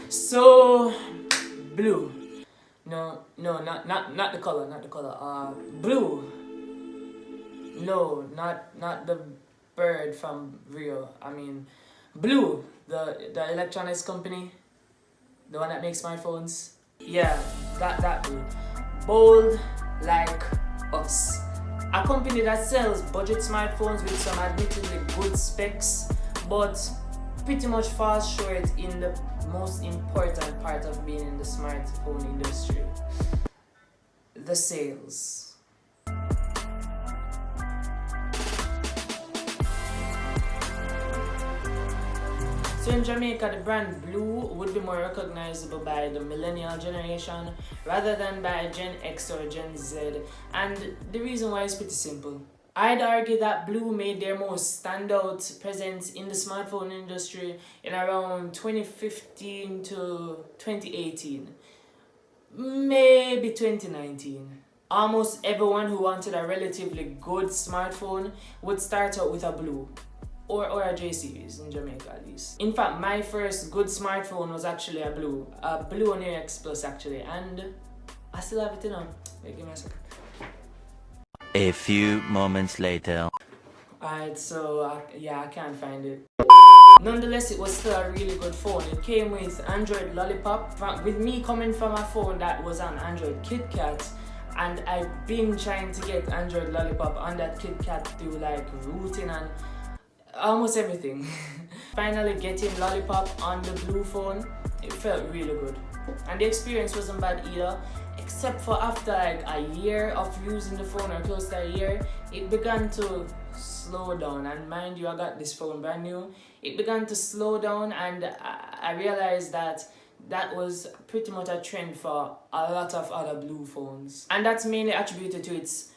So blue. No, not the color, not the color. Blue. No, not the bird from Rio. I mean, BLU, the electronics company, the one that makes smartphones. Yeah, that blue. Bold like us. A company that sells budget smartphones with some admittedly good specs, but pretty much falls short in the most important part of being in the smartphone industry: the sales. So in Jamaica, the brand BLU would be more recognizable by the millennial generation rather than by Gen X or Gen Z, and the reason why is pretty simple. I'd argue that BLU made their most standout presence in the smartphone industry in around 2015 to 2018, maybe 2019. Almost everyone who wanted a relatively good smartphone would start out with a BLU. Or a J series in Jamaica at least. In fact, my first good smartphone was actually a BLU Neo X Plus actually, and I still have it, you know. Wait, give me a second. A few moments later. Alright, so yeah, I can't find it. Nonetheless, it was still a really good phone. It came with Android Lollipop. With me coming from a phone that was an Android KitKat, and I've been trying to get Android Lollipop on that KitKat through like routing and almost everything. Finally getting Lollipop on the BLU phone, it felt really good. And the experience wasn't bad either, except for after like a year of using the phone, or close to a year, it began to slow down. And mind you, I got this phone brand new. It began to slow down, and I realized that was pretty much a trend for a lot of other BLU phones. And that's mainly attributed to its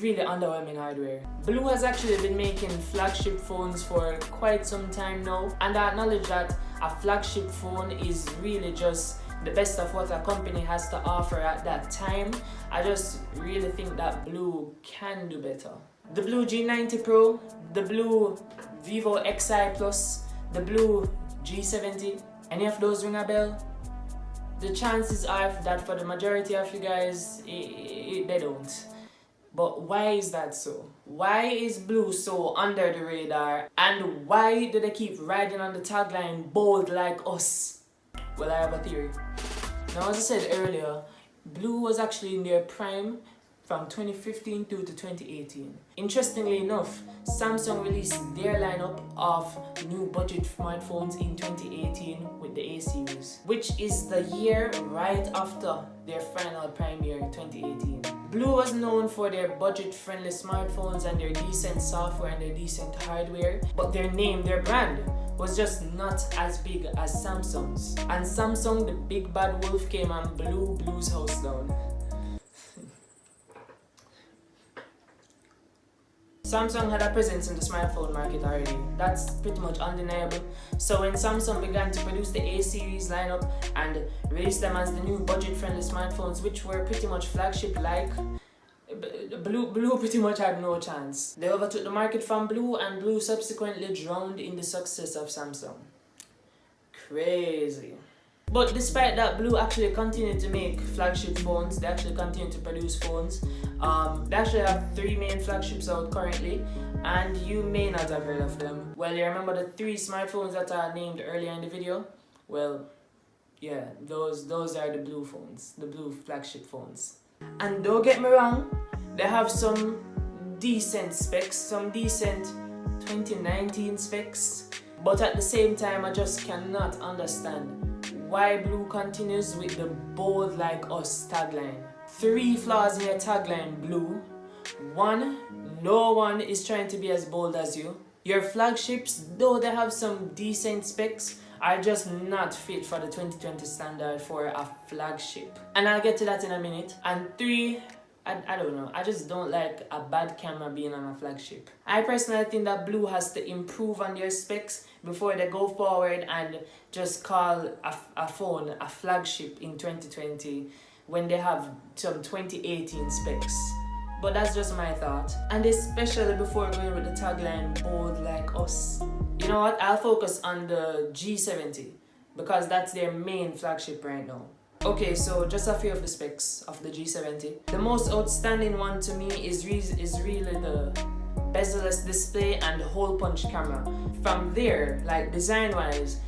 really underwhelming hardware. BLU has actually been making flagship phones for quite some time now, and I acknowledge that a flagship phone is really just the best of what a company has to offer at that time. I just really think that BLU can do better. The BLU G90 Pro, the BLU Vivo Xi Plus, the BLU G70, any of those ring a bell? The chances are that for the majority of you guys, they don't. But why is that so? Why is BLU so under the radar? And why do they keep riding on the tagline, bold like us? Well, I have a theory. Now, as I said earlier, BLU was actually in their prime from 2015 to 2018. Interestingly enough, Samsung released their lineup of new budget smartphones in 2018 with the A series, which is the year right after their final prime year in 2018. BLU was known for their budget-friendly smartphones and their decent software and their decent hardware, but their name, their brand, was just not as big as Samsung's. And Samsung, the big bad wolf, came and blew BLU's house down. Samsung had a presence in the smartphone market already. That's pretty much undeniable. So when Samsung began to produce the A series lineup and release them as the new budget-friendly smartphones, which were pretty much flagship-like, BLU pretty much had no chance. They overtook the market from BLU, and BLU subsequently drowned in the success of Samsung. Crazy. But despite that, BLU actually continued to make flagship phones. They actually continue to produce phones. They actually have 3 main flagships out currently, and you may not have heard of them. Well, you remember the 3 smartphones that I named earlier in the video? Well, yeah, those are the BLU phones, the BLU flagship phones. And don't get me wrong, they have some decent specs, some decent 2019 specs, but at the same time, I just cannot understand why BLU continues with the bold like us tagline. 3 flaws in your tagline, BLU. 1, no one is trying to be as bold as you. Your flagships, though they have some decent specs, are just not fit for the 2020 standard for a flagship. And I'll get to that in a minute. And 3, I don't know, I just don't like a bad camera being on a flagship. I personally think that BLU has to improve on their specs before they go forward and just call a phone a flagship in 2020 when they have some 2018 specs. But that's just my thought. And especially before going with the tagline, bold like us. You know what, I'll focus on the G70. because that's their main flagship right now. Okay, so just a few of the specs of the G70. The most outstanding one to me is really the bezel-less display and the hole punch camera. From there, like design-wise,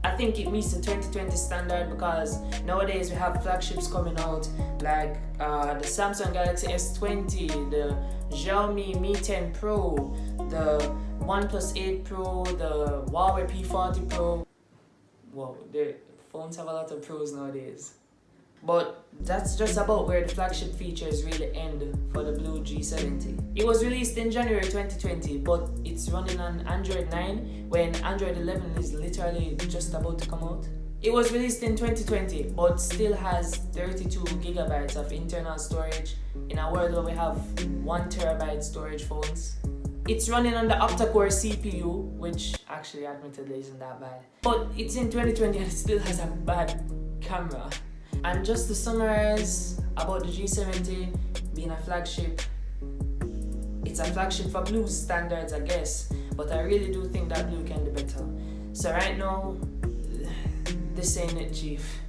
I think it meets the 2020 standard, because nowadays we have flagships coming out like the Samsung Galaxy S20, the Xiaomi Mi 10 Pro, the OnePlus 8 Pro, the Huawei P40 Pro. Whoa, the phones have a lot of pros nowadays. But that's just about where the flagship features really end for the BLU G70. It was released in January 2020, but it's running on Android 9 when Android 11 is literally just about to come out. It was released in 2020, but still has 32 gigabytes of internal storage in a world where we have 1 terabyte storage phones. It's running on the octa-core CPU, which actually admittedly isn't that bad. But it's in 2020 and it still has a bad camera. And just to summarize about the G70 being a flagship, it's a flagship for BLU standards, I guess, but I really do think that BLU can do better. So right now, this ain't it, chief.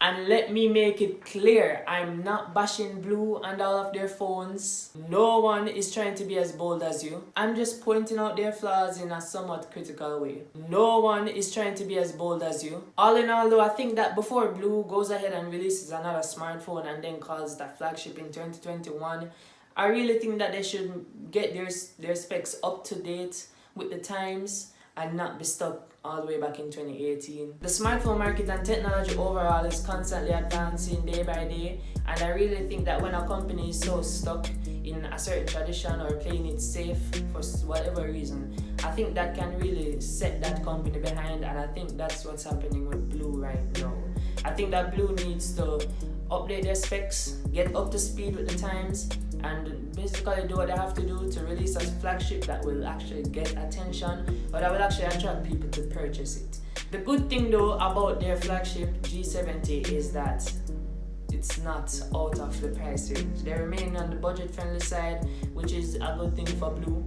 And let me make it clear, I'm not bashing BLU and all of their phones. No one is trying to be as bold as you. I'm just pointing out their flaws in a somewhat critical way. No one is trying to be as bold as you. All in all though, I think that before BLU goes ahead and releases another smartphone and then calls that flagship in 2021, I really think that they should get their specs up to date with the times and not be stuck all the way back in 2018. The smartphone market and technology overall is constantly advancing day by day, and I really think that when a company is so stuck in a certain tradition or playing it safe for whatever reason, I think that can really set that company behind, and I think that's what's happening with BLU right now. I think that BLU needs to update their specs, get up to speed with the times, and basically do what they have to do to release a flagship that will actually get attention, or that will actually attract people to purchase it. The good thing though about their flagship G70 is that it's not out of the price range. They remain on the budget friendly side, which is a good thing for BLU,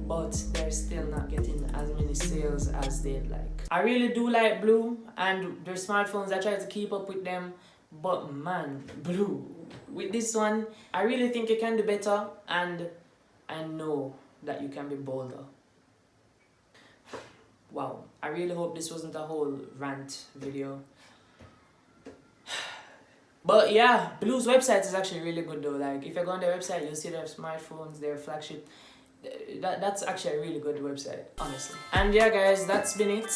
but they're still not getting as many sales as they'd like. I really do like BLU and their smartphones. I try to keep up with them, but man, BLU, with this one, I really think you can do better, and I know that you can be bolder. Wow, I really hope this wasn't a whole rant video. But yeah, BLU's website is actually really good though. Like if you go on their website, you'll see their smartphones, their flagship. That's actually a really good website, honestly. And yeah guys, that's been it.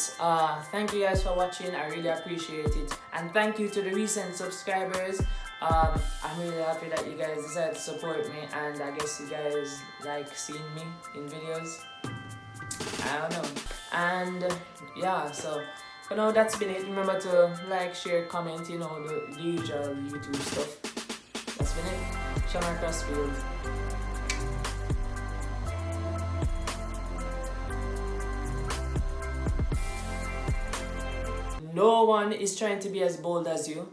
Thank you guys for watching. I really appreciate it. And thank you to the recent subscribers. I'm really happy that you guys decided to support me, and I guess you guys like seeing me in videos. I don't know. And yeah, so for now that's been it. Remember to like, share, comment, you know, the usual YouTube stuff. That's been it. Shamar Crossfield. No one is trying to be as bold as you.